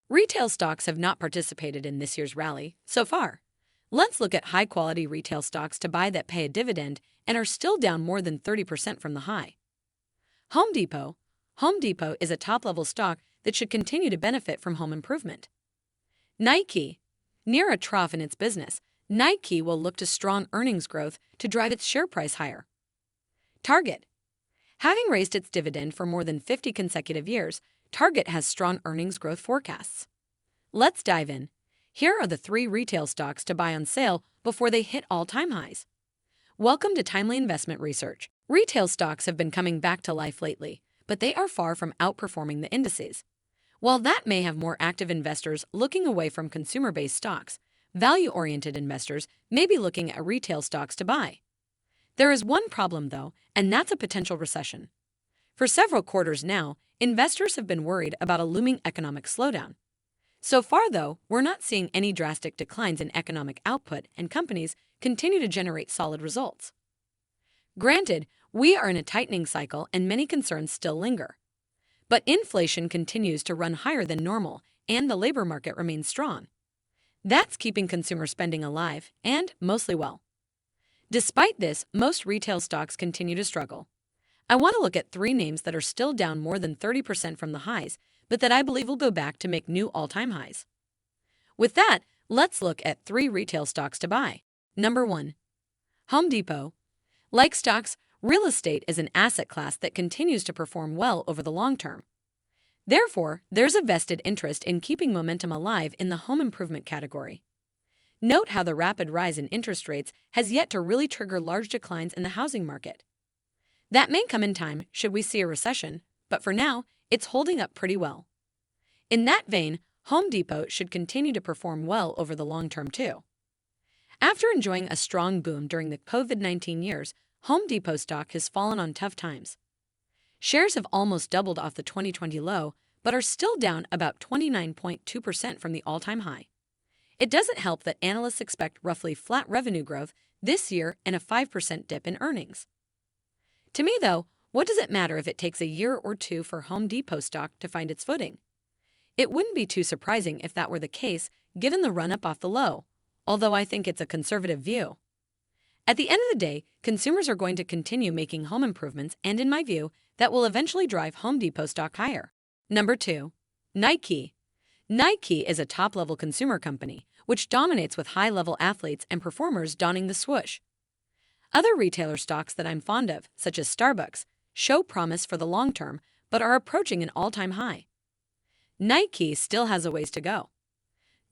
Retail stocks have not participated in this year's rally so far. Let's look at high-quality retail stocks to buy that pay a dividend and are still down more than 30% from the high. Home Depot. Home Depot is a top-level stock that should continue to benefit from home improvement. Nike. Near a trough in its business, Nike will look to strong earnings growth to drive its share price higher. Target. Having raised its dividend for more than 50 consecutive years, Target has strong earnings growth forecasts. Let's dive in. Here are the 3 retail stocks to buy on sale before they hit all-time highs. Welcome to Timely Investment Research. Retail stocks have been coming back to life lately, but they are far from outperforming the indices. While that may have more active investors looking away from consumer-based stocks, value-oriented investors may be looking at retail stocks to buy. There is one problem, though, and that's a potential recession. For several quarters now, investors have been worried about a looming economic slowdown. So far, though, we're not seeing any drastic declines in economic output, and companies continue to generate solid results. Granted, we are in a tightening cycle and many concerns still linger. But inflation continues to run higher than normal, and the labor market remains strong. That's keeping consumer spending alive, and mostly well. Despite this, most retail stocks continue to struggle. I want to look at 3 names that are still down more than 30% from the highs, but that I believe will go back to make new all-time highs. With that, let's look at 3 retail stocks to buy. Number 1. Home Depot. Like stocks, real estate is an asset class that continues to perform well over the long term. Therefore, there's a vested interest in keeping momentum alive in the home improvement category. Note how the rapid rise in interest rates has yet to really trigger large declines in the housing market. That may come in time should we see a recession, but for now, it's holding up pretty well. In that vein, Home Depot should continue to perform well over the long term too. After enjoying a strong boom during the COVID-19 years, Home Depot stock has fallen on tough times. Shares have almost doubled off the 2020 low, but are still down about 29.2% from the all-time high. It doesn't help that analysts expect roughly flat revenue growth this year and a 5% dip in earnings. To me, though, what does it matter if it takes a year or 2 for Home Depot stock to find its footing? It wouldn't be too surprising if that were the case, given the run-up off the low, although I think it's a conservative view. At the end of the day, consumers are going to continue making home improvements, and in my view, that will eventually drive Home Depot stock higher. Number 2. Nike. Nike is a top-level consumer company, which dominates with high-level athletes and performers donning the swoosh. Other retailer stocks that I'm fond of, such as Starbucks, show promise for the long term, but are approaching an all-time high. Nike still has a ways to go.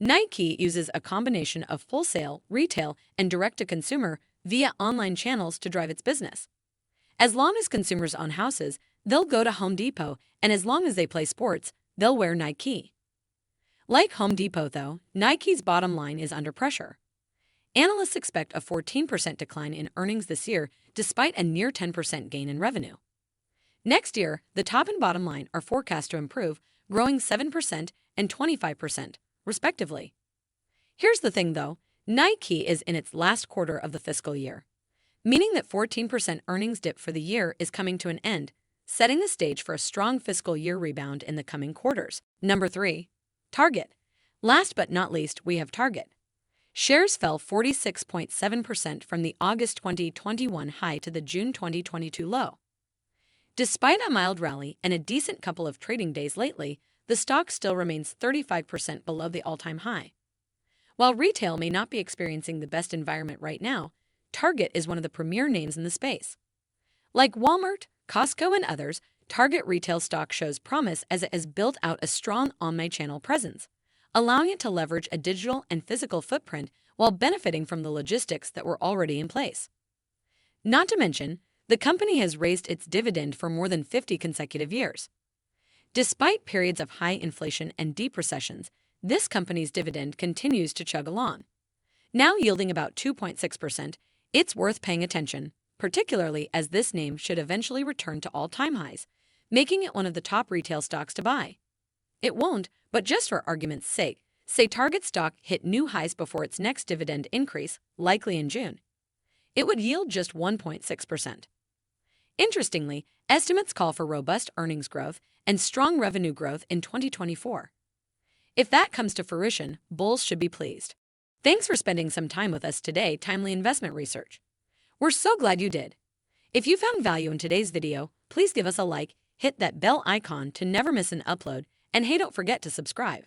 Nike uses a combination of wholesale, retail, and direct-to-consumer via online channels to drive its business. As long as consumers own houses, they'll go to Home Depot, and as long as they play sports, they'll wear Nike. Like Home Depot, though, Nike's bottom line is under pressure. Analysts expect a 14% decline in earnings this year, despite a near 10% gain in revenue. Next year, the top and bottom line are forecast to improve, growing 7% and 25%, respectively. Here's the thing, though. Nike is in its last quarter of the fiscal year, meaning that 14% earnings dip for the year is coming to an end, setting the stage for a strong fiscal year rebound in the coming quarters. Number 3. Target. Last but not least, we have Target. Shares fell 46.7% from the August 2021 high to the June 2022 low. Despite a mild rally and a decent couple of trading days lately, the stock still remains 35% below the all-time high. While retail may not be experiencing the best environment right now, Target is one of the premier names in the space. Like Walmart, Costco, and others, Target retail stock shows promise as it has built out a strong omni-channel presence, allowing it to leverage a digital and physical footprint while benefiting from the logistics that were already in place. Not to mention, the company has raised its dividend for more than 50 consecutive years. Despite periods of high inflation and deep recessions, this company's dividend continues to chug along. Now yielding about 2.6%, it's worth paying attention, particularly as this name should eventually return to all-time highs, making it one of the top retail stocks to buy. It won't, but just for argument's sake, say Target stock hit new highs before its next dividend increase, likely in June. It would yield just 1.6%. Interestingly, estimates call for robust earnings growth and strong revenue growth in 2024. If that comes to fruition, bulls should be pleased. Thanks for spending some time with us today, Timely Investment Research. We're so glad you did. If you found value in today's video, please give us a like, hit that bell icon to never miss an upload, and hey, don't forget to subscribe.